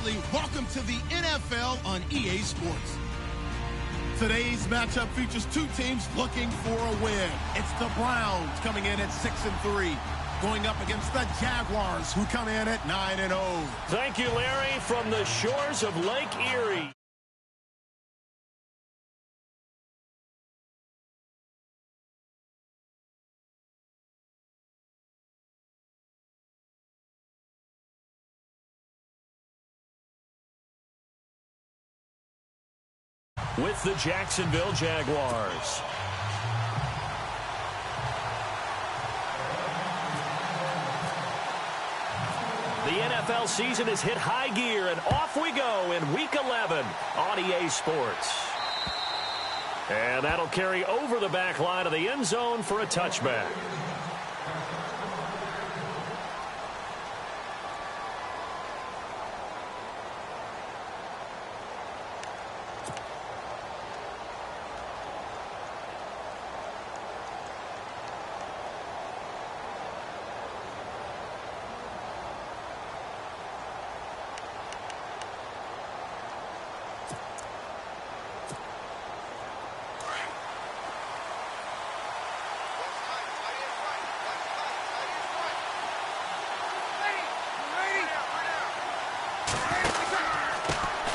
Bradley. Welcome to the NFL on EA Sports. Today's matchup features two teams looking for a win. It's the Browns coming in at 6-3, going up against the Jaguars, who come in at 9-0. Thank you, Larry, from the shores of Lake Erie. With the Jacksonville Jaguars. The NFL season has hit high gear, and off we go in Week 11 on EA Sports. And that'll carry over the back line of the end zone for a touchback.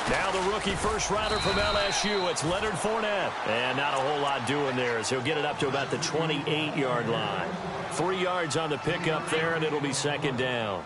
Now the rookie first-rounder from LSU, it's Leonard Fournette. And not a whole lot doing there as he'll get it up to about the 28-yard line. 3 yards on the pickup there, and it'll be second down.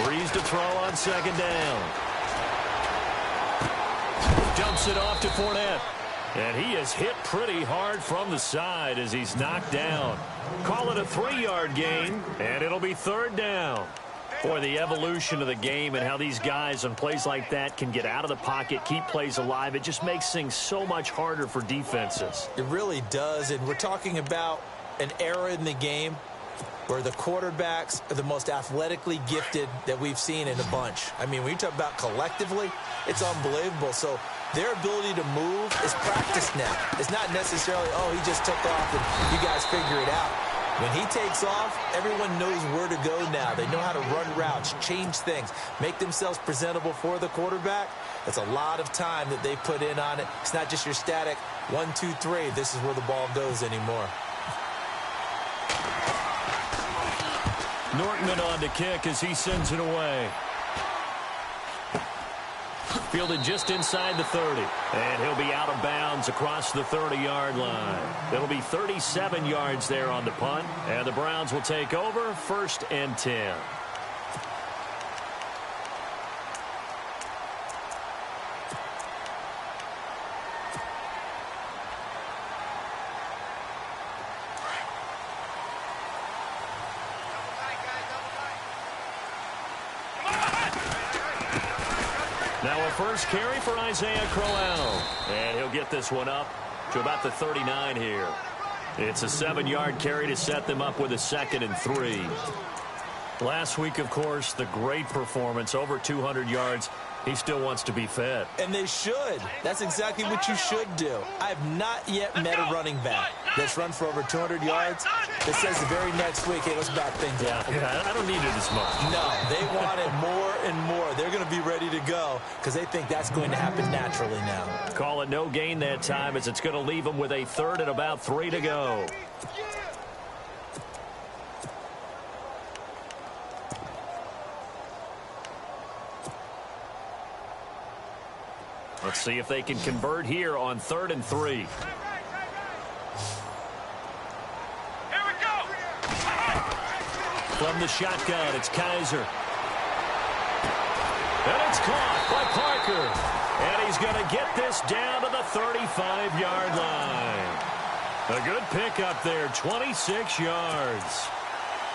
Breeze to throw on second down. Dumps it off to Fournette. And he is hit pretty hard from the side as he's knocked down. Call it a 3-yard gain, and it'll be third down. Boy, the evolution of the game and how these guys on plays like that can get out of the pocket, keep plays alive, it just makes things so much harder for defenses. It really does, and we're talking about an era in the game where the quarterbacks are the most athletically gifted that we've seen in a bunch. I mean, when you talk about collectively, it's unbelievable. So their ability to move is practiced now. It's not necessarily, oh, he just took off and you guys figure it out. When he takes off, everyone knows where to go now. They know how to run routes, change things, make themselves presentable for the quarterback. That's a lot of time that they put in on it. It's not just your static 1, 2, 3. This is where the ball goes anymore. Nortman on to kick as he sends it away. Fielded just inside the 30. And he'll be out of bounds across the 30-yard line. It'll be 37 yards there on the punt. And the Browns will take over, 1st and 10. Now a first carry for Isaiah Crowell. And he'll get this one up to about the 39 here. It's a 7-yard carry to set them up with a 2nd and 3. Last week, of course, the great performance, over 200 yards. He still wants to be fed. And they should. That's exactly what you should do. I have not yet met a running back that's run for over 200 yards that says the very next week, hey, let's back things up. Yeah, I don't need it as much. No, they want it more and more. They're going to be ready to go because they think that's going to happen naturally now. Call it no gain that time as it's going to leave them with a 3rd and about 3 to go. Let's see if they can convert here on 3rd and 3. Here we go. From the shotgun, it's Kaiser. And it's caught by Parker. And he's going to get this down to the 35-yard line. A good pickup there, 26 yards.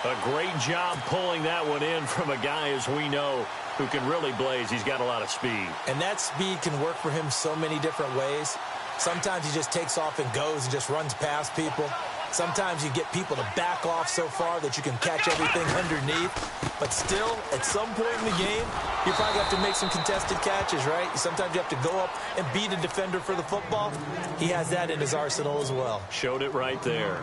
A great job pulling that one in from a guy, as we know, who can really blaze. He's got a lot of speed. And that speed can work for him so many different ways. Sometimes he just takes off and goes and just runs past people. Sometimes you get people to back off so far that you can catch everything underneath. But still, at some point in the game, you probably have to make some contested catches, right? Sometimes you have to go up and beat a defender for the football. He has that in his arsenal as well. Showed it right there.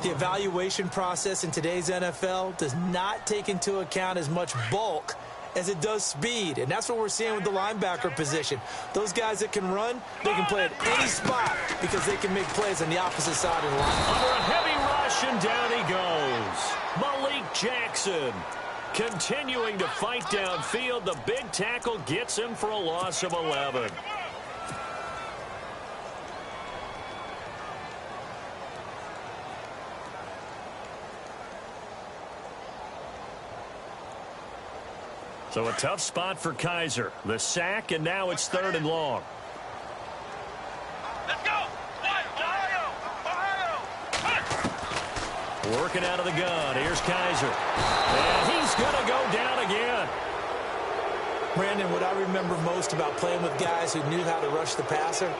The evaluation process in today's NFL does not take into account as much bulk as it does speed, and that's what we're seeing with the linebacker position. Those guys that can run, they can play at any spot because they can make plays on the opposite side of the line. Under a heavy rush, and down he goes. Malik Jackson continuing to fight downfield. The big tackle gets him for a loss of 11. So a tough spot for Kaiser. The sack, and now it's 3rd and long. Let's go! Ohio! Working out of the gun. Here's Kaiser. And he's going to go down again. Brandon, what I remember most about playing with guys who knew how to rush the passer,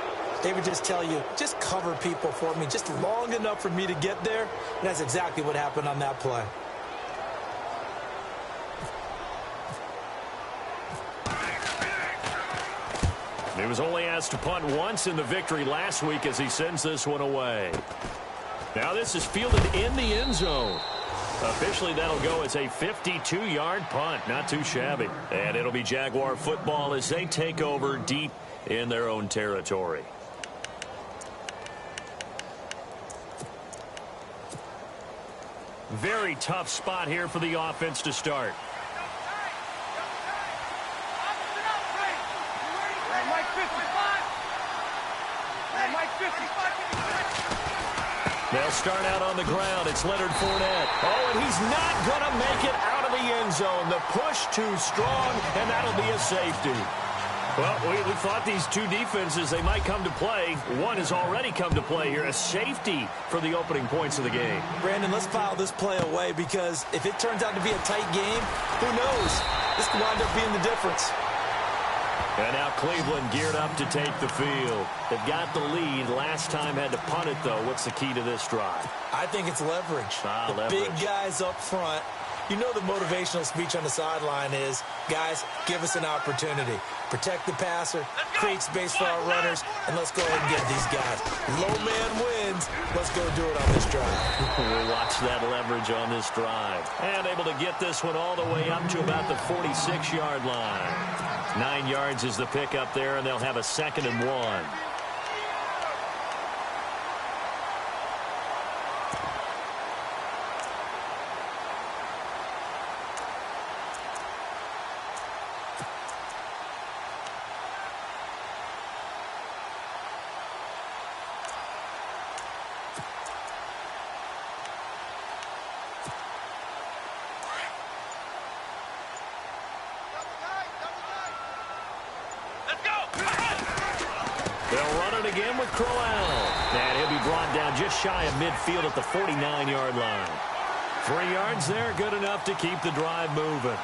they would just tell you, just cover people for me, just long enough for me to get there. And that's exactly what happened on that play. He was only asked to punt once in the victory last week as he sends this one away. Now this is fielded in the end zone. Officially, that'll go as a 52-yard punt. Not too shabby. And it'll be Jaguar football as they take over deep in their own territory. Very tough spot here for the offense to start. They'll start out on the ground. It's Leonard Fournette. Oh, and he's not going to make it out of the end zone. The push too strong, and that'll be a safety. Well, we thought these two defenses, they might come to play. One has already come to play here. A safety for the opening points of the game. Brandon, let's file this play away because if it turns out to be a tight game, who knows? This could wind up being the difference. And now Cleveland geared up to take the field. They've got the lead. Last time had to punt it, though. What's the key to this drive? I think it's leverage. Leverage. Big guys up front. You know the motivational speech on the sideline is, guys, give us an opportunity. Protect the passer, create space for our runners, and let's go ahead and get these guys. Low man wins. Let's go do it on this drive. We'll watch that leverage on this drive. And able to get this one all the way up to about the 46-yard line. 9 yards is the pick up there, and they'll have a 2nd and 1. They'll run it again with cLoWN. And he'll be brought down just shy of midfield at the 49-yard line. 3 yards there, good enough to keep the drive moving.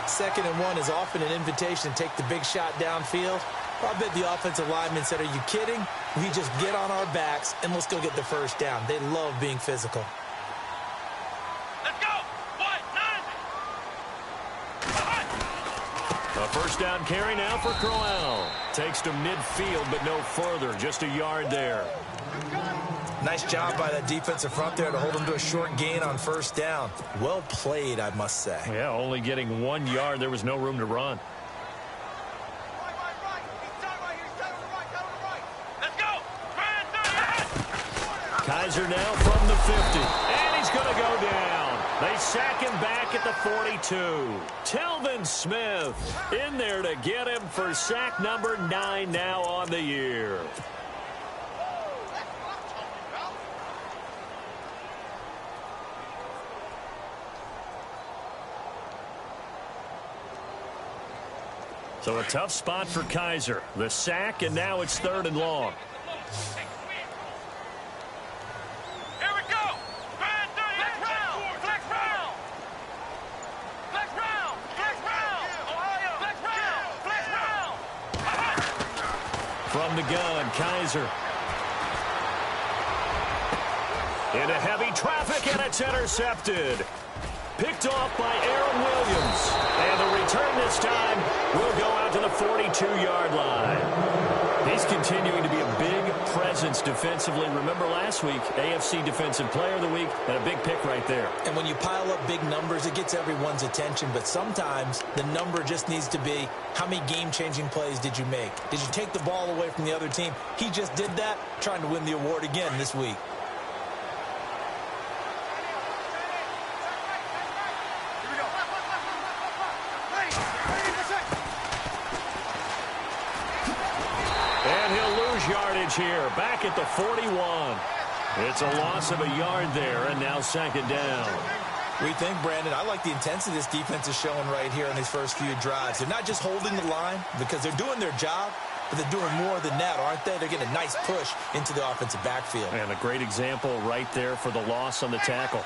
2nd and 1 is often an invitation to take the big shot downfield. I bet the offensive lineman said, are you kidding? We just get on our backs and let's go get the first down. They love being physical. Let's go! A first down carry now for cLoWN. Takes to midfield, but no further. Just a yard there. Nice job by that defensive front there to hold him to a short gain on first down. Well played, I must say. Yeah, only getting 1 yard. There was no room to run. Let's go! Kaiser now from the 50. And he's going to go down. They sack him back at the 42. Telvin Smith in there to get him for sack number 9 now on the year. So a tough spot for Kaiser. The sack, and now it's 3rd and long. Here we go! Flex round! Flex round! Flex round! Flex round! From the gun, Kaiser. Into heavy traffic, and it's intercepted. Picked off by Aaron Williams. And the return this time will go out to the 42-yard line. He's continuing to be a big presence defensively. Remember last week, AFC Defensive Player of the Week, and a big pick right there. And when you pile up big numbers, it gets everyone's attention. But sometimes the number just needs to be, how many game-changing plays did you make? Did you take the ball away from the other team? He just did that, trying to win the award again this week. Yardage here, back at the 41. It's a loss of a yard there, and now second down. We think, Brandon, I like the intensity this defense is showing right here in these first few drives. They're not just holding the line because they're doing their job, but they're doing more than that, aren't they? They're getting a nice push into the offensive backfield. And a great example right there for the loss on the tackle.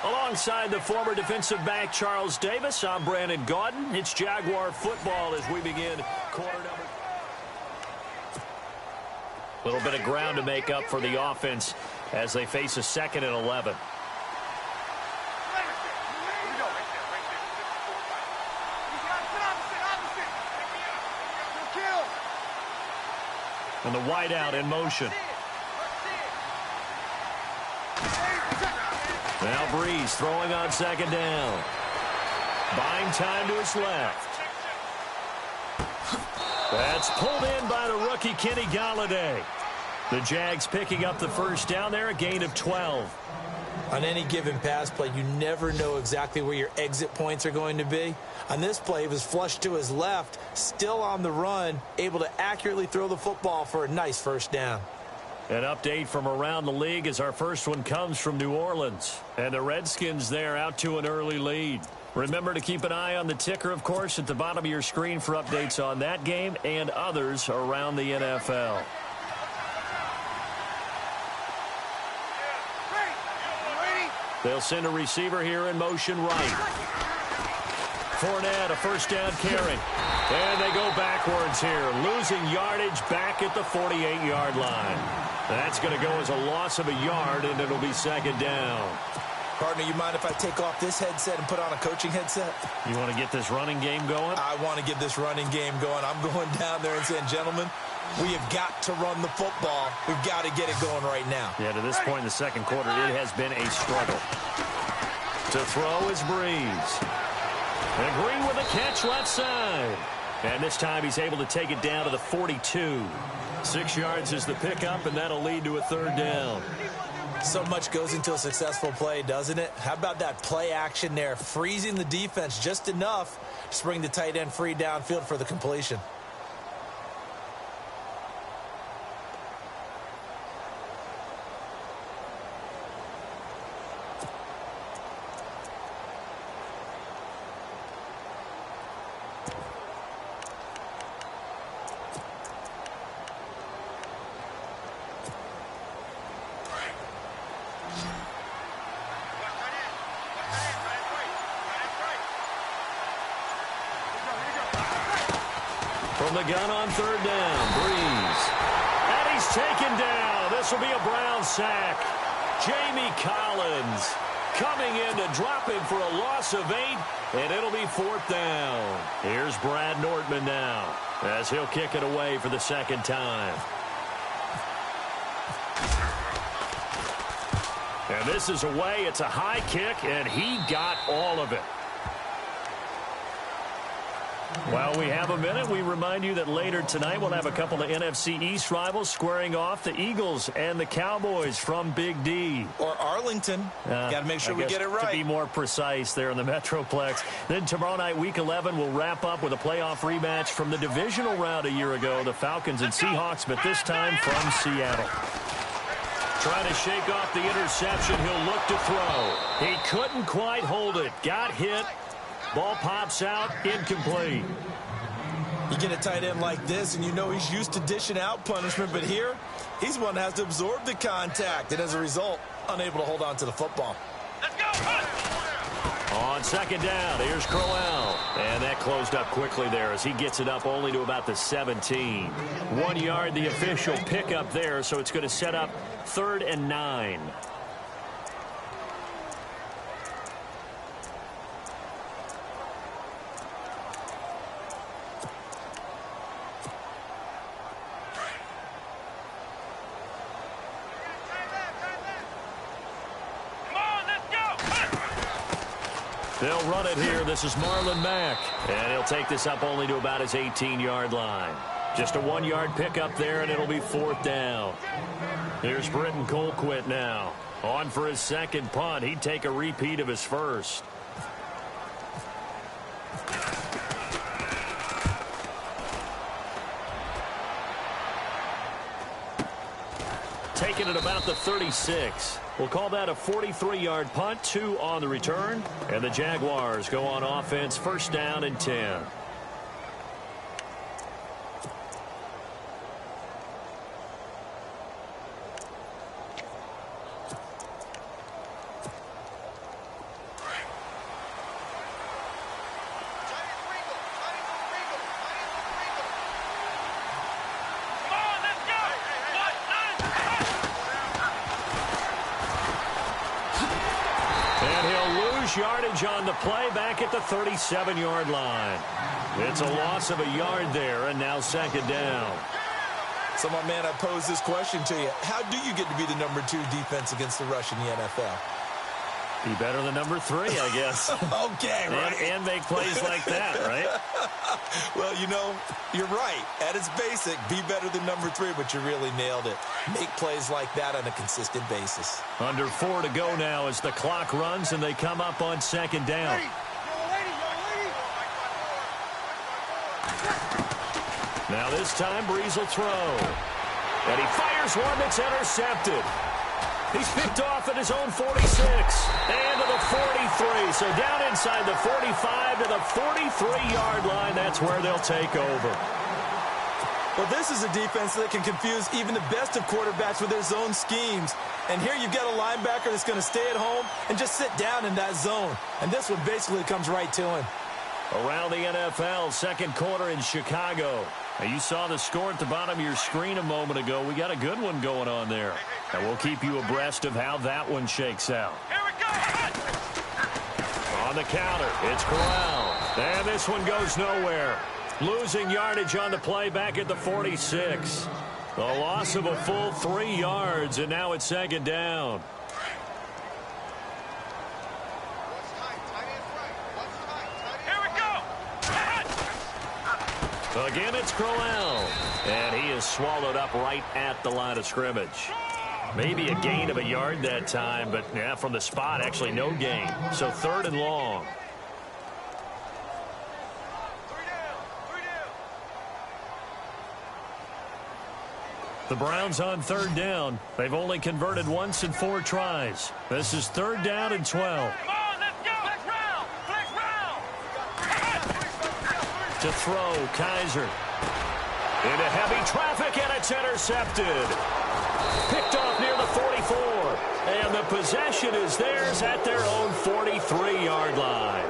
Alongside the former defensive back Charles Davis, I'm Brandon Gaudin. It's Jaguar football as we begin quarter number. A little bit of ground to make up for the offense as they face a 2nd and 11. And the wideout in motion. Now Breeze throwing on second down. Buying time to his left. That's pulled in by the rookie Kenny Golladay. The Jags picking up the first down there, a gain of 12. On any given pass play, you never know exactly where your exit points are going to be. On this play, he was flushed to his left, still on the run, able to accurately throw the football for a nice first down. An update from around the league as our first one comes from New Orleans. And the Redskins there out to an early lead. Remember to keep an eye on the ticker, of course, at the bottom of your screen for updates on that game and others around the NFL. They'll send a receiver here in motion right. Fournette, a first down carry. And they go backwards here, losing yardage back at the 48-yard line. That's going to go as a loss of a yard, and it'll be second down. Partner, you mind if I take off this headset and put on a coaching headset? You want to get this running game going? I want to get this running game going. I'm going down there and saying, gentlemen, we have got to run the football. We've got to get it going right now. Yeah, to this point in the second quarter, it has been a struggle. To throw is Breeze. And Green with a catch left side. And this time he's able to take it down to the 42. 6 yards is the pickup, and that'll lead to a third down. So much goes into a successful play, doesn't it? How about that play action there, freezing the defense just enough to bring the tight end free downfield for the completion. From the gun on third down, Breeze. And he's taken down. This will be a Brown sack. Jamie Collins coming in to drop him for a loss of 8, and it'll be fourth down. Here's Brad Nordman now as he'll kick it away for the second time. And this is away. It's a high kick, and he got all of it. While we have a minute, we remind you that later tonight we'll have a couple of NFC East rivals squaring off, the Eagles and the Cowboys from Big D. Or Arlington. Got to make sure we get it right. To be more precise there in the Metroplex. Then tomorrow night, Week 11, we'll wrap up with a playoff rematch from the divisional round a year ago, the Falcons and Seahawks, but this time from Seattle. Trying to shake off the interception, he'll look to throw. He couldn't quite hold it. Got hit. Ball pops out, incomplete. You get a tight end like this, and you know he's used to dishing out punishment, but here, he's one that has to absorb the contact, and as a result, unable to hold on to the football. Let's go! On second down, here's cLoWN. And that closed up quickly there as he gets it up only to about the 17. 1 yard, the official pickup there, so it's going to set up 3rd and 9. They'll run it here. This is Marlon Mack. And he'll take this up only to about his 18-yard line. Just a 1-yard pickup there, and it'll be 4th down. Here's Britton Colquitt now. On for his second punt. He'd take a repeat of his first. Taking it about the 36. We'll call that a 43-yard punt, 2 on the return. And the Jaguars go on offense, 1st down and 10. Yardage on the play back at the 37-yard line. It's a loss of a yard there, and now 2nd down. So, my man, I pose this question to you. How do you get to be the number 2 defense against the rush in the NFL? Be better than number 3, I guess. Okay, right. And make plays like that, right? Well, you know, you're right. At its basic, be better than number 3, but you really nailed it. Make plays like that on a consistent basis. Under 4 to go now as the clock runs and they come up on 2nd down. Now this time, Breeze will throw. And he fires one that's intercepted. He's picked off at his own 46 and to the 43. So down inside the 45 to the 43-yard line. That's where they'll take over. Well, this is a defense that can confuse even the best of quarterbacks with their zone schemes. And here you've got a linebacker that's going to stay at home and just sit down in that zone. And this one basically comes right to him. Around the NFL, 2nd quarter in Chicago. Now, you saw the score at the bottom of your screen a moment ago. We got a good one going on there. And we'll keep you abreast of how that one shakes out. Here we go. On the counter, it's cLoWN. And this one goes nowhere. Losing yardage on the play back at the 46. The loss of a full 3 yards, and now it's 2nd down. Again, it's cLoWN. And he is swallowed up right at the line of scrimmage. Maybe a gain of a yard that time, but yeah, from the spot, actually no gain. So 3rd and long. The Browns on 3rd down. They've only converted once in 4 tries. This is 3rd down and 12. Come on, let's go. Next round. To throw, Kaiser. Into heavy traffic, and it's intercepted. Picked off near the 44. And the possession is theirs at their own 43-yard line.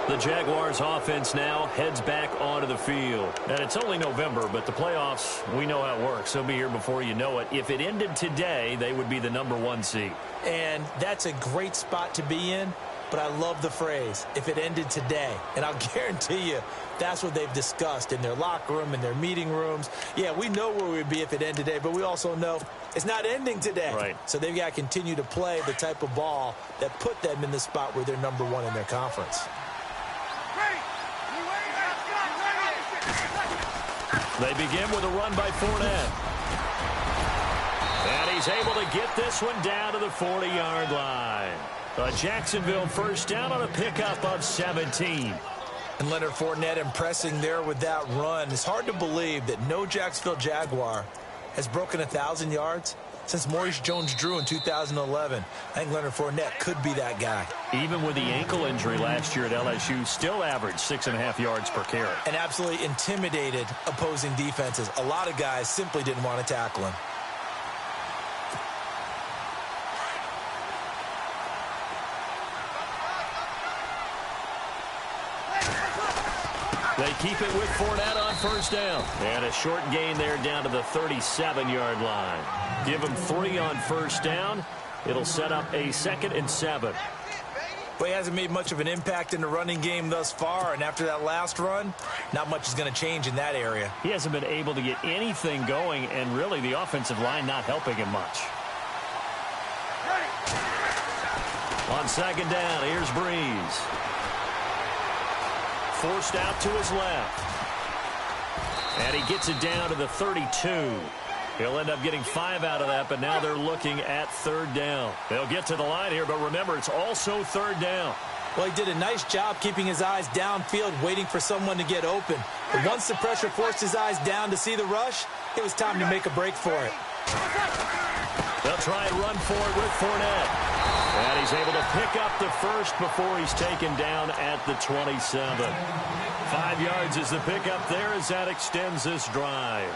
The Jaguars offense now heads back onto the field. And it's only November, but the playoffs, we know how it works. They'll be here before you know it. If it ended today, they would be the number 1 seed. And that's a great spot to be in, but I love the phrase, if it ended today. And I'll guarantee you, that's what they've discussed in their locker room, in their meeting rooms. Yeah, we know where we'd be if it ended today, but we also know it's not ending today. Right. So they've got to continue to play the type of ball that put them in the spot where they're number 1 in their conference. They begin with a run by Fournette. And he's able to get this one down to the 40-yard line. A Jacksonville 1st down on a pickup of 17. And Leonard Fournette impressing there with that run. It's hard to believe that no Jacksonville Jaguar has broken 1,000 yards since Maurice Jones-Drew in 2011. I think Leonard Fournette could be that guy. Even with the ankle injury last year at LSU, still averaged 6.5 yards per carry. And absolutely intimidated opposing defenses. A lot of guys simply didn't want to tackle him. They keep it with Fournette on first down. And a short gain there down to the 37-yard line. Give him 3 on first down. It'll set up a 2nd and 7. Well, he hasn't made much of an impact in the running game thus far, and after that last run, not much is going to change in that area. He hasn't been able to get anything going, and really the offensive line not helping him much. On 2nd down, here's Breeze. Forced out to his left. And he gets it down to the 32. He'll end up getting 5 out of that, but now they're looking at 3rd down. They'll get to the line here, but remember, it's also 3rd down. Well, he did a nice job keeping his eyes downfield, waiting for someone to get open. But once the pressure forced his eyes down to see the rush, it was time to make a break for it. They'll try and run for it with Fournette. And he's able to pick up the first before he's taken down at the 27. 5 yards is the pickup there as that extends this drive.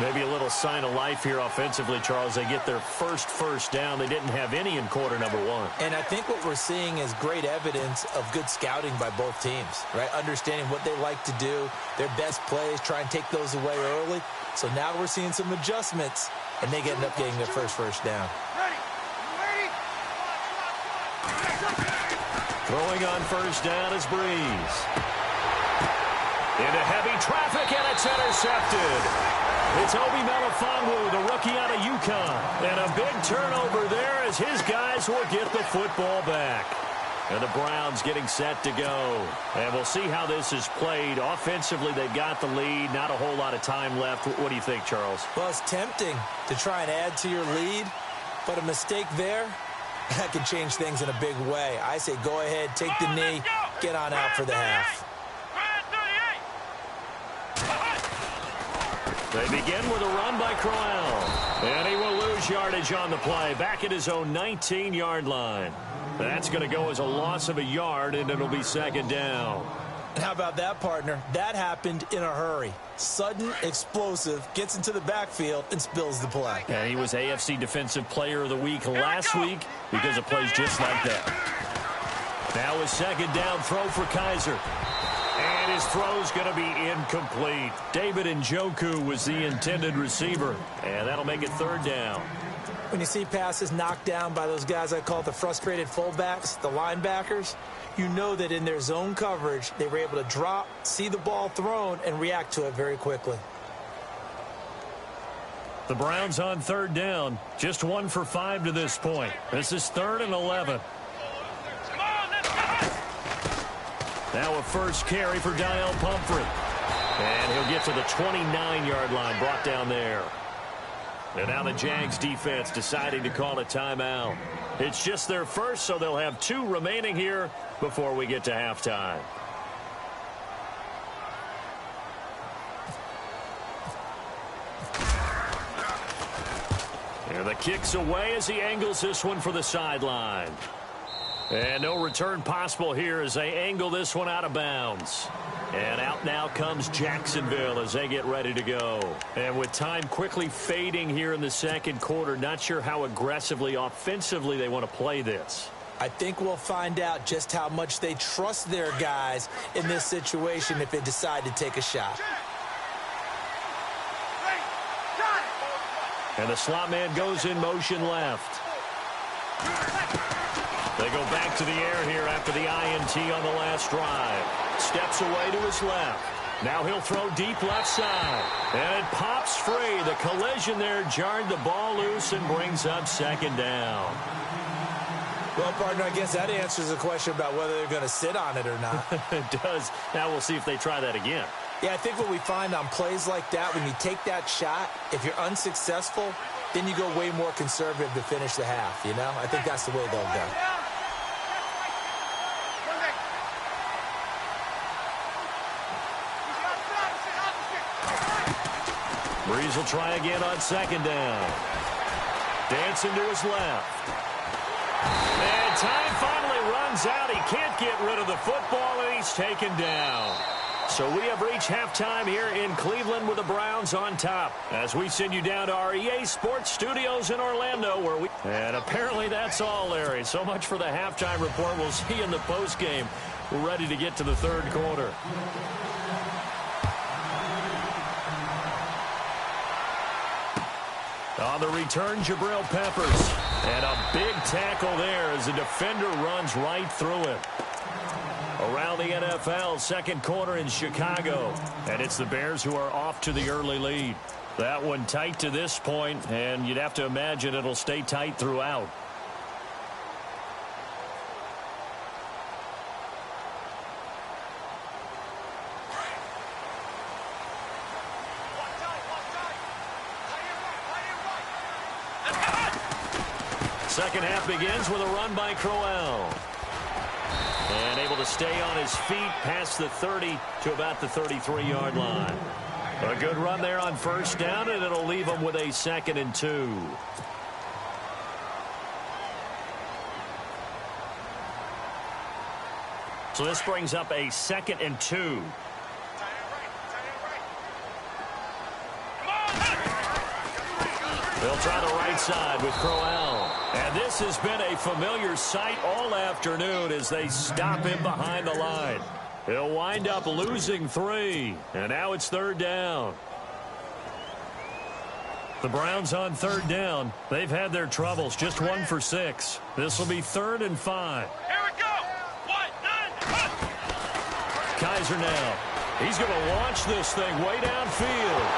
Maybe a little sign of life here offensively, Charles. They get their first down. They didn't have any in quarter number 1. And I think what we're seeing is great evidence of good scouting by both teams, right? Understanding what they like to do, their best plays, try and take those away early. So now we're seeing some adjustments, and they end up getting their first down. Throwing on first down is Breeze. Into heavy traffic, and it's intercepted. It's Obi Melifonwu, the rookie out of UConn. And a big turnover there as his guys will get the football back. And the Browns getting set to go. And we'll see how this is played. Offensively, they've got the lead. Not a whole lot of time left. What do you think, Charles? Well, it's tempting to try and add to your lead, but a mistake there, that can change things in a big way. I say go ahead, take the knee, get on out for the half. They begin with a run by Crowell. And he will lose yardage on the play. Back at his own 19-yard line. That's going to go as a loss of a yard, and it'll be 2nd down. How about that, partner? That happened in a hurry. Sudden, explosive, gets into the backfield, and spills the play. And he was AFC Defensive Player of the Week last week because of plays just like that. Now a 2nd down throw for Kaiser. And his throw's going to be incomplete. David Njoku was the intended receiver. And that'll make it 3rd down. When you see passes knocked down by those guys I call the frustrated fullbacks, the linebackers, you know that in their zone coverage, they were able to drop, see the ball thrown, and react to it very quickly. The Browns on 3rd down. Just 1 for 5 to this point. This is 3rd and 11. Now a first carry for Donnell Pumphrey. And he'll get to the 29-yard line, brought down there. And now the Jags defense deciding to call a timeout. It's just their first, so they'll have 2 remaining here before we get to halftime. And the kick's away as he angles this one for the sideline. And no return possible here as they angle this one out of bounds. And out now comes Jacksonville as they get ready to go. And with time quickly fading here in the 2nd quarter, not sure how aggressively, offensively they want to play this. I think we'll find out just how much they trust their guys in this situation if they decide to take a shot. And the slot man goes in motion left. They go back to the air here after the INT on the last drive. Steps away to his left. Now he'll throw deep left side. And it pops free. The collision there jarred the ball loose and brings up 2nd down. Well, partner, I guess that answers the question about whether they're going to sit on it or not. It does. Now we'll see if they try that again. Yeah, I think what we find on plays like that, when you take that shot, if you're unsuccessful, then you go way more conservative to finish the half, you know? I think that's the way they'll go. Breeze will try again on 2nd down. Dancing to his left. And time finally runs out. He can't get rid of the football, and he's taken down. So we have reached halftime here in Cleveland with the Browns on top as we send you down to our EA Sports Studios in Orlando where we... And apparently that's all, Larry. So much for the halftime report. We'll see you in the postgame. We're ready to get to the third quarter. On the return, Jabril Peppers. And a big tackle there as the defender runs right through him. Around the NFL, second quarter in Chicago. And it's the Bears who are off to the early lead. That one tight to this point, and you'd have to imagine it'll stay tight throughout. Second half begins with a run by Crowell. And able to stay on his feet past the 30 to about the 33-yard line. A good run there on first down, and it'll leave him with a 2nd and 2. So this brings up a 2nd and 2. They'll try the right side with Crowell. And this has been a familiar sight all afternoon as they stop him behind the line. He'll wind up losing 3. And now it's third down. The Browns on third down. They've had their troubles. Just 1 for 6. This will be 3rd and 5. Here we go. 1, 9, Kaiser now. He's going to launch this thing way downfield.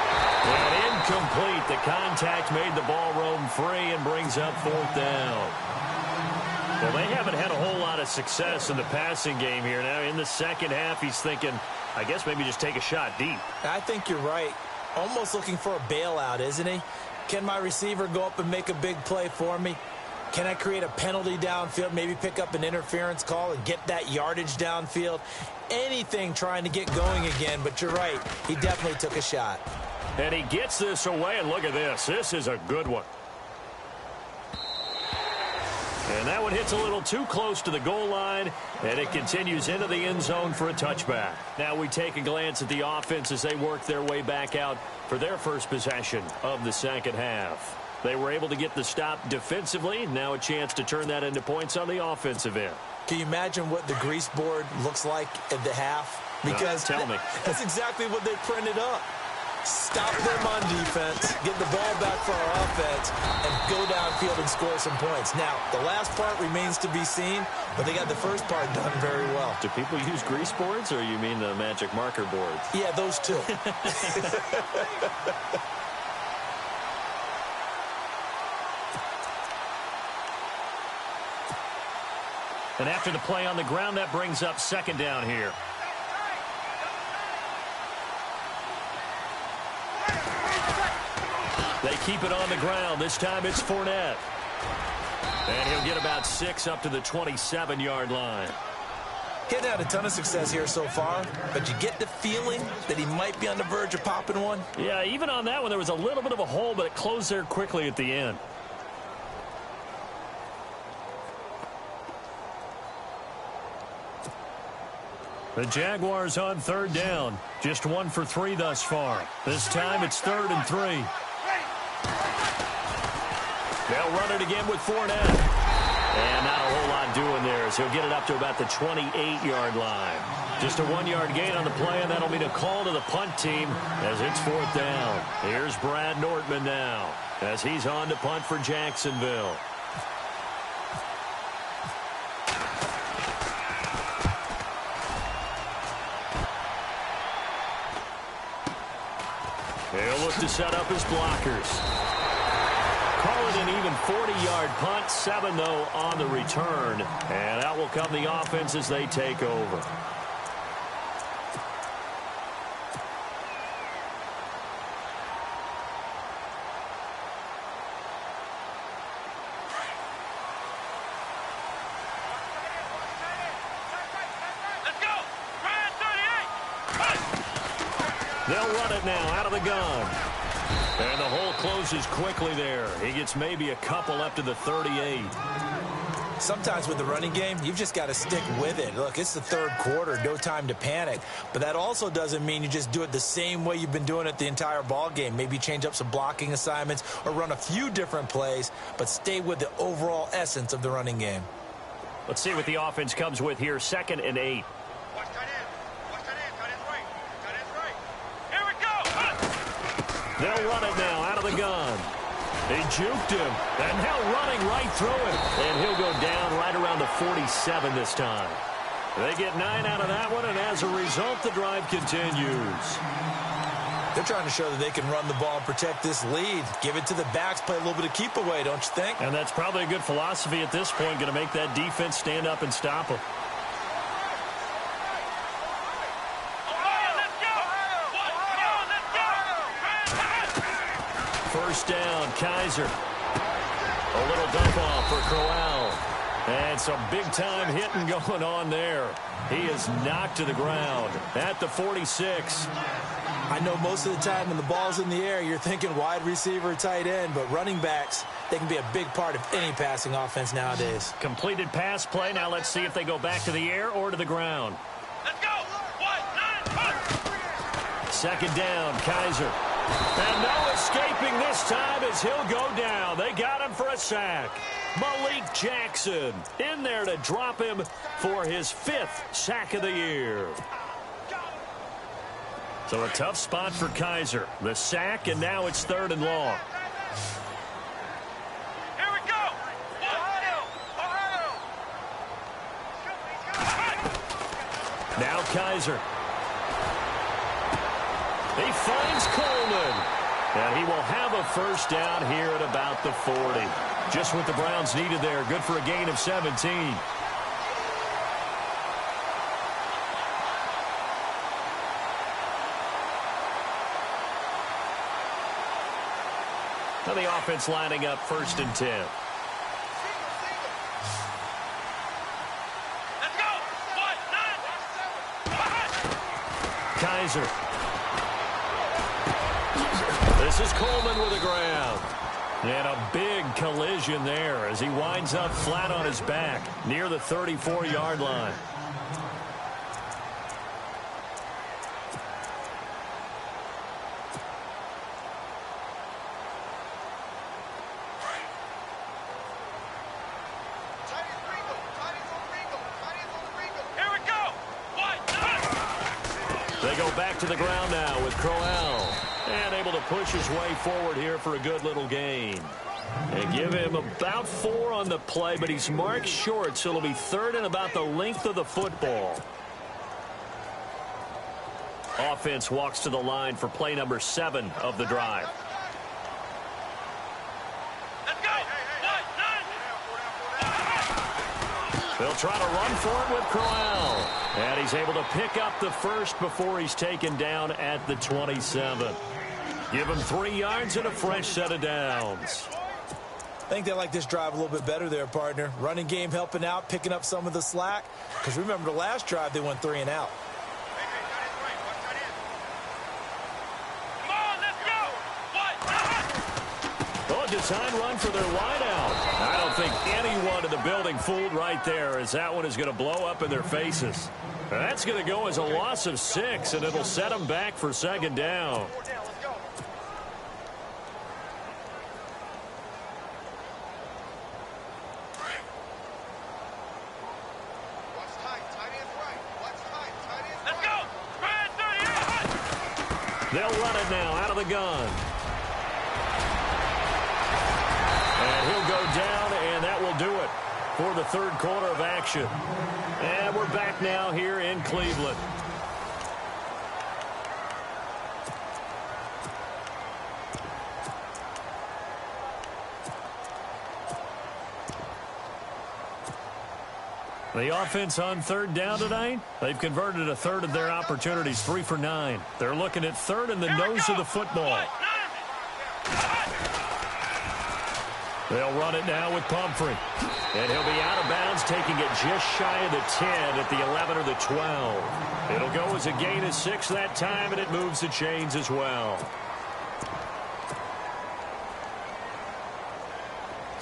And incomplete. The contact made the ball roam free and brings up 4th down. Well, they haven't had a whole lot of success in the passing game here. Now, in the second half, he's thinking, I guess maybe just take a shot deep. I think you're right. Almost looking for a bailout, isn't he? Can my receiver go up and make a big play for me? Can I create a penalty downfield, maybe pick up an interference call and get that yardage downfield? Anything trying to get going again, but you're right. He definitely took a shot. And he gets this away, and look at this. This is a good one. And that one hits a little too close to the goal line, and it continues into the end zone for a touchback. Now we take a glance at the offense as they work their way back out for their first possession of the second half. They were able to get the stop defensively. Now a chance to turn that into points on the offensive end. Can you imagine what the grease board looks like at the half? Because tell me. That's exactly what they printed up. Stop them on defense, get the ball back for our offense, and go downfield and score some points. Now, the last part remains to be seen, but they got the first part done very well. Do people use grease boards, or you mean the magic marker boards? Yeah, those two. And after the play on the ground, that brings up second down here. They keep it on the ground. This time it's Fournette. And he'll get about 6 up to the 27-yard line. He hasn't had a ton of success here so far, but you get the feeling that he might be on the verge of popping one. Yeah, even on that one, there was a little bit of a hole, but it closed there quickly at the end. The Jaguars on third down. Just 1 for 3 thus far. This time it's 3rd and 3. They'll run it again with Fournette. And not a whole lot doing there as he'll get it up to about the 28-yard line. Just a 1-yard gain on the play, and that'll mean a call to the punt team as it's 4th down. Here's Brad Nortman now as he's on to punt for Jacksonville. He'll look to set up his blockers. Call it an even 40-yard punt. 7, though, on the return. And out will come the offense as they take over. Let's go. Ryan 38. They'll run it now out of the gun. And the hole closes quickly there. He gets maybe a couple up to the 38. Sometimes with the running game, you've just got to stick with it. Look, it's the third quarter, no time to panic. But that also doesn't mean you just do it the same way you've been doing it the entire ball game. Maybe change up some blocking assignments or run a few different plays, but stay with the overall essence of the running game. Let's see what the offense comes with here. 2nd and 8. Watch tight end. Watch tight end. Tight end's right. Tight end's right. Here we go. They'll run it now out of the gun. He juked him, and now running right through him. And he'll go down right around the 47 this time. They get 9 out of that one, and as a result, the drive continues. They're trying to show that they can run the ball and protect this lead. Give it to the backs, play a little bit of keep away, don't you think? And that's probably a good philosophy at this point, going to make that defense stand up and stop them. First down, Kaiser. A little dump off for Crowell. And some big-time hitting going on there. He is knocked to the ground at the 46. I know most of the time when the ball's in the air, you're thinking wide receiver, tight end, but running backs, they can be a big part of any passing offense nowadays. Completed pass play. Now let's see if they go back to the air or to the ground. Let's go. 1, 9, 1. Second down, Kaiser. And no escaping this time as he'll go down. They got him for a sack. Malik Jackson in there to drop him for his 5th sack of the year. So a tough spot for Kaiser. The sack, and now it's 3rd and long. Here we go. Now Kaiser. He finds Coleman. And he will have a first down here at about the 40. Just what the Browns needed there. Good for a gain of 17. Now the offense lining up 1st and 10. Let's go. 1, 9, 1. Kaiser. This is Coleman with a grab. And a big collision there as he winds up flat on his back near the 34-yard line. Here we go. 1, 9. They go back to the ground now with Crowell. And able to push his way forward here for a good little gain. And give him about 4 on the play, but he's marked short, so it'll be 3rd and about the length of the football. Offense walks to the line for play number 7 of the drive. Let's go. 1, 9. They'll try to run for it with Crowell. And he's able to pick up the first before he's taken down at the 27. Give him 3 yards and a fresh set of downs. I think they like this drive a little bit better there, partner. Running game helping out, picking up some of the slack. Because remember the last drive, they went 3 and out. Come on, let's go. 1, 9. Oh, design run for their wideout. I don't think anyone in the building fooled right there, as that one is going to blow up in their faces. That's going to go as a loss of 6, and it'll set them back for 2nd down. They'll run it now out of the gun. And he'll go down, and that will do it for the 3rd quarter of action. And we're back now here in Cleveland. The offense on 3rd down tonight, they've converted a 1/3 of their opportunities, 3 for 9. They're looking at 3rd in the nose of the football. They'll run it now with Pumphrey. And he'll be out of bounds, taking it just shy of the 10 at the 11 or the 12. It'll go as a gain of 6 that time, and it moves the chains as well.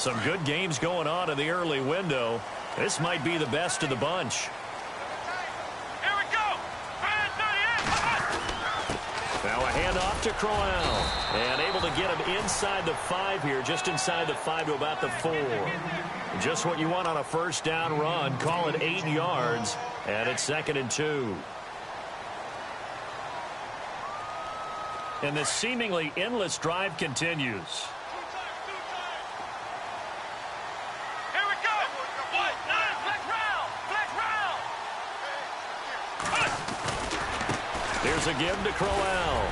Some good games going on in the early window. This might be the best of the bunch. Here we go. Now a handoff to Crowell. And able to get him inside the 5 here, just inside the 5 to about the 4. Just what you want on a first down run. Call it 8 yards, and it's 2nd and 2. And this seemingly endless drive continues. Here we go. Flex round. Here's a give to Crowell.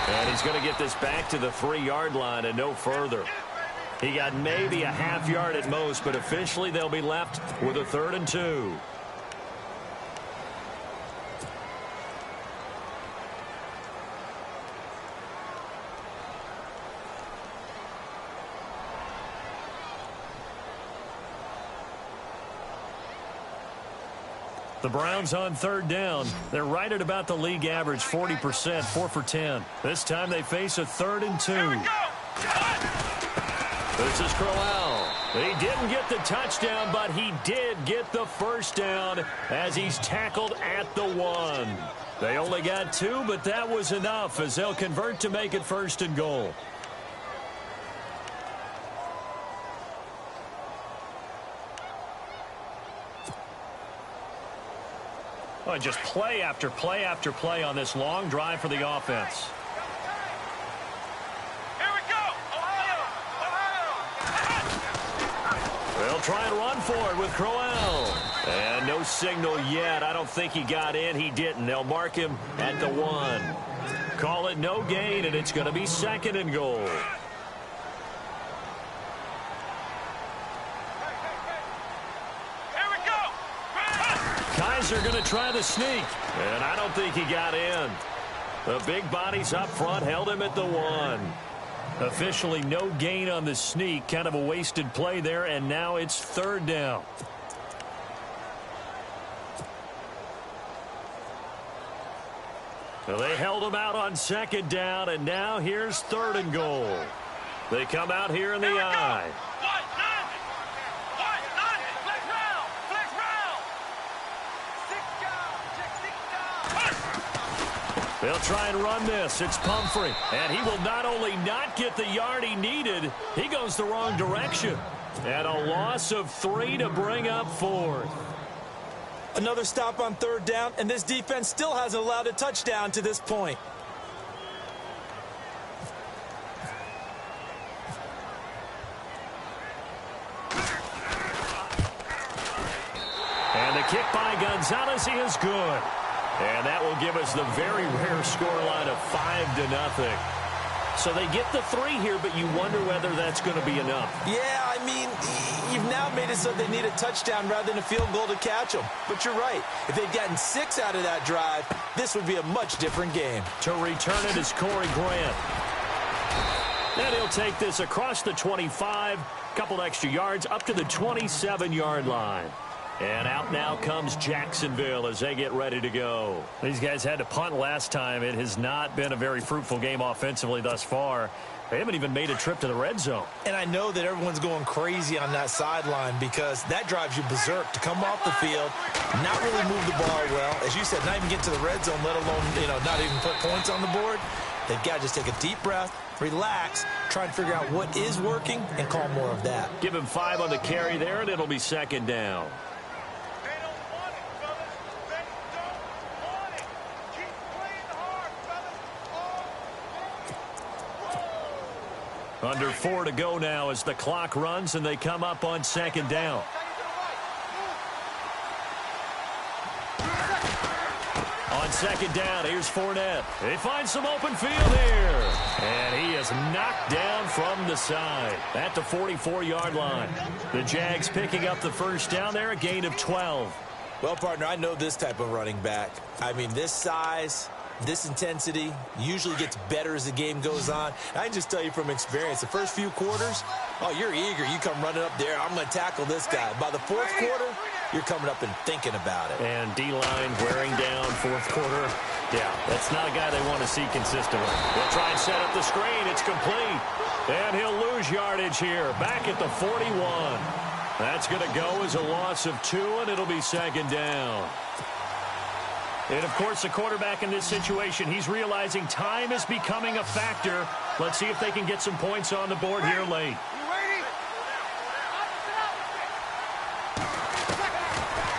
And he's going to get this back to the 3-yard line and no further. He got maybe a half yard at most, but officially they'll be left with a 3rd and 2. The Browns on 3rd down. They're right at about the league average, 40%, 4 for 10. This time they face a 3rd and 2. This is Crowell. He didn't get the touchdown, but he did get the first down as he's tackled at the 1. They only got 2, but that was enough as they'll convert to make it 1st and goal. Well, just play after play after play on this long drive for the offense. Here we go. Ohio. They'll try and run for it with Crowell. And no signal yet. I don't think he got in. He didn't. They'll mark him at the 1. Call it no gain, and it's going to be 2nd and goal. Kaiser going to try the sneak, and I don't think he got in. The big bodies up front held him at the 1. Officially no gain on the sneak, kind of a wasted play there, and now it's 3rd down. Well, they held him out on 2nd down, and now here's 3rd and goal. They come out here in the eye. They'll try and run this. It's Pumphrey. And he will not only not get the yard he needed, he goes the wrong direction. And a loss of 3 to bring up 4th. Another stop on 3rd down, and this defense still hasn't allowed a touchdown to this point. And the kick by Gonzalez is good. And that will give us the very rare scoreline of 5-0. So they get the 3 here, but you wonder whether that's going to be enough. Yeah, I mean, you've now made it so they need a touchdown rather than a field goal to catch them. But you're right. If they'd gotten 6 out of that drive, this would be a much different game. To return it is Corey Grant. And he'll take this across the 25, couple extra yards, up to the 27-yard line. And out now comes Jacksonville as they get ready to go. These guys had to punt last time. It has not been a very fruitful game offensively thus far. They haven't even made a trip to the red zone. And I know that everyone's going crazy on that sideline because that drives you berserk to come off the field, not really move the ball well. As you said, not even get to the red zone, let alone, not even put points on the board. They've got to just take a deep breath, relax, try and figure out what is working, and call more of that. Give him 5 on the carry there, and it'll be 2nd down. Under 4 to go now as the clock runs and they come up on 2nd down. On 2nd down, here's Fournette. They find some open field here. And he is knocked down from the side at the 44-yard line. The Jags picking up the first down there, a gain of 12. Well, partner, I know this type of running back. I mean, this size, this intensity usually gets better as the game goes on. I can just tell you from experience, the first few quarters, oh, you're eager. You come running up there, I'm going to tackle this guy. By the 4th quarter, you're coming up and thinking about it. And D-line wearing down fourth quarter. Yeah, that's not a guy they want to see consistently. They'll try and set up the screen. It's complete. And he'll lose yardage here. Back at the 41. That's going to go as a loss of 2, and it'll be second down. And, of course, the quarterback in this situation, he's realizing time is becoming a factor. Let's see if they can get some points on the board here late.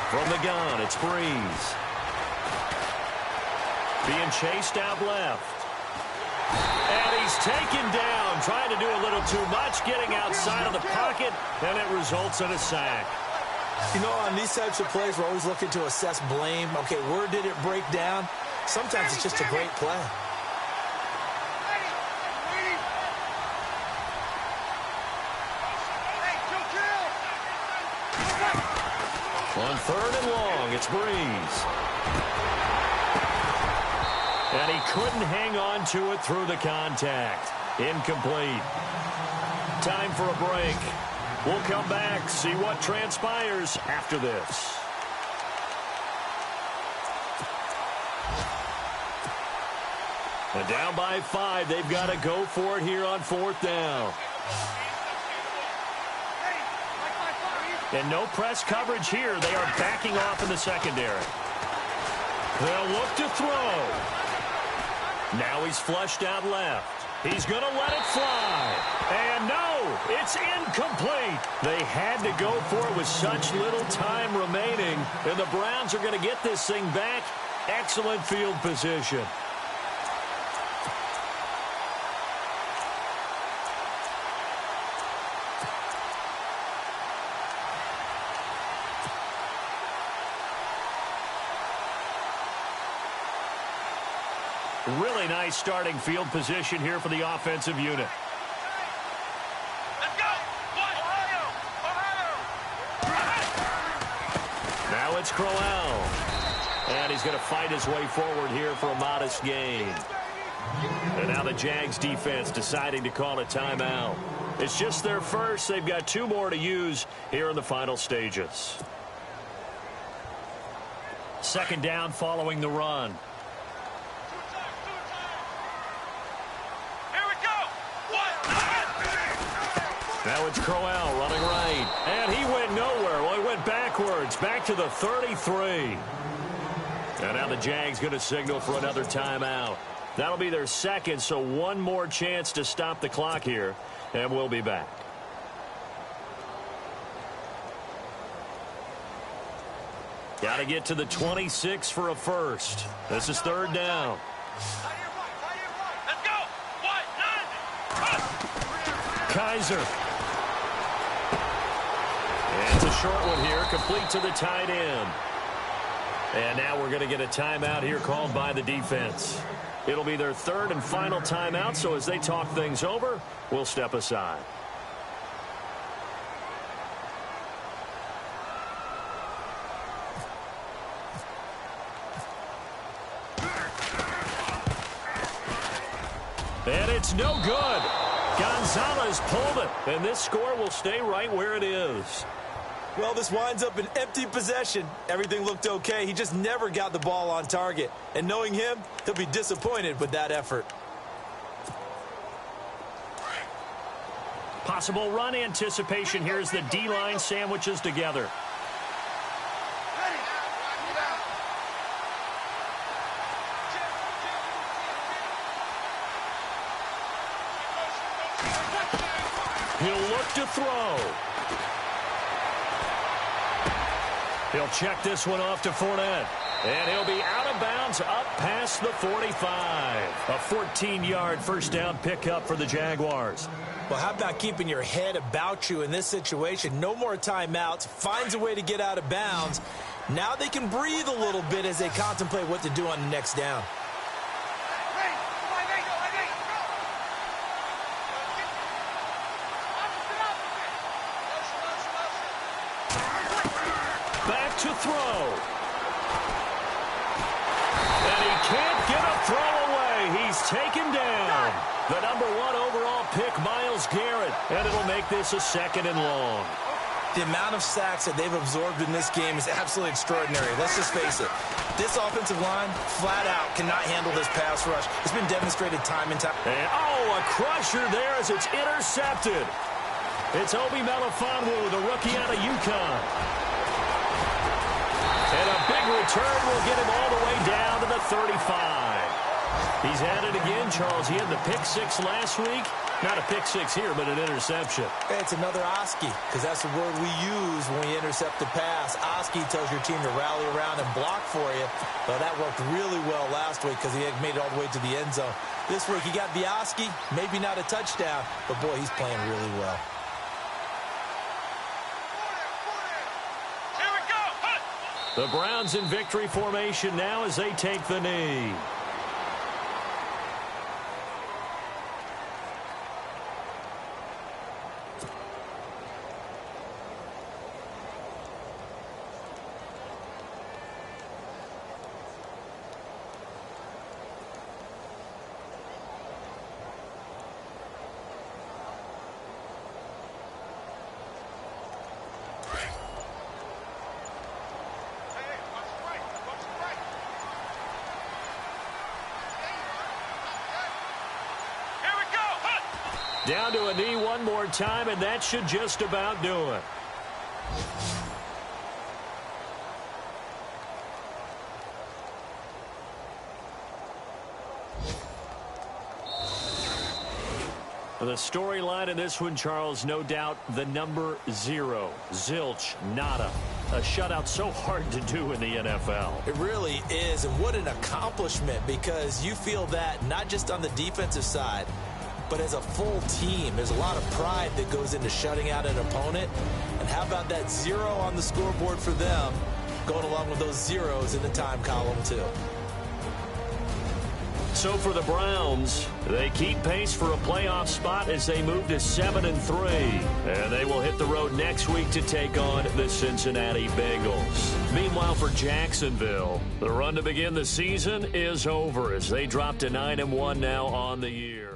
From the gun, it's Breeze. Being chased out left. And he's taken down, trying to do a little too much, getting outside of the pocket, and it results in a sack. You know, on these types of plays, we're always looking to assess blame. Okay, where did it break down? Sometimes it's just a great play. On third and long, it's Breeze. And he couldn't hang on to it through the contact. Incomplete. Time for a break. We'll come back, see what transpires after this. And down by 5, they've got to go for it here on fourth down. And no press coverage here. They are backing off in the secondary. They'll look to throw. Now he's flushed out left. He's going to let it fly. And no, it's incomplete. They had to go for it with such little time remaining. And the Browns are going to get this thing back. Excellent field position. Really nice starting field position here for the offensive unit. Let's go! Ohio! Now it's Crowell. And he's going to fight his way forward here for a modest gain. And now the Jags defense deciding to call a timeout. It's just their first. They've got 2 more to use here in the final stages. Second down following the run. Now it's Crowell running right. And he went nowhere. Well, he went backwards. Back to the 33. And now the Jags going to signal for another timeout. That'll be their second, so one more chance to stop the clock here. And we'll be back. Got to get to the 26 for a first. This is third down. Let's go! Kaiser. And it's a short one here, complete to the tight end. And now we're going to get a timeout here called by the defense. It'll be their third and final timeout, so as they talk things over, we'll step aside. And it's no good. Gonzalez pulled it, and this score will stay right where it is. Well, this winds up an empty possession. Everything looked okay. He just never got the ball on target. And knowing him, he'll be disappointed with that effort. Possible run anticipation here as the D-line sandwiches together. He'll look to throw. He'll check this one off to Fournette. And he'll be out of bounds up past the 45. A 14-yard first down pickup for the Jaguars. Well, how about keeping your head about you in this situation? No more timeouts. Finds a way to get out of bounds. Now they can breathe a little bit as they contemplate what to do on the next down. Back to throw. And he can't get a throw away. He's taken down. The number 1 overall pick, Myles Garrett. And it'll make this a second and long. The amount of sacks that they've absorbed in this game is absolutely extraordinary. Let's just face it. This offensive line, flat out, cannot handle this pass rush. It's been demonstrated time and time. And, a crusher there as it's intercepted. It's Obi Melifonwu, the rookie out of UConn. And a big return will get him all the way down to the 35. He's at it again, Charles. He had the pick six last week. Not a pick six here, but an interception. Hey, it's another Oski, because that's the word we use when we intercept the pass. Oski tells your team to rally around and block for you. Well, that worked really well last week because he had made it all the way to the end zone. This week, he got the Oski, maybe not a touchdown, but, boy, he's playing really well. Here we go. Hunt. The Browns in victory formation now as they take the knee. Down to a knee one more time, and that should just about do it. The storyline in this one, Charles, no doubt the number 0. Zilch, nada. A shutout so hard to do in the NFL. It really is, and what an accomplishment, because you feel that not just on the defensive side, but as a full team. There's a lot of pride that goes into shutting out an opponent. And how about that 0 on the scoreboard for them, going along with those zeros in the time column, too. So for the Browns, they keep pace for a playoff spot as they move to 7-3. And they will hit the road next week to take on the Cincinnati Bengals. Meanwhile, for Jacksonville, the run to begin the season is over as they drop to 9-1 now on the year.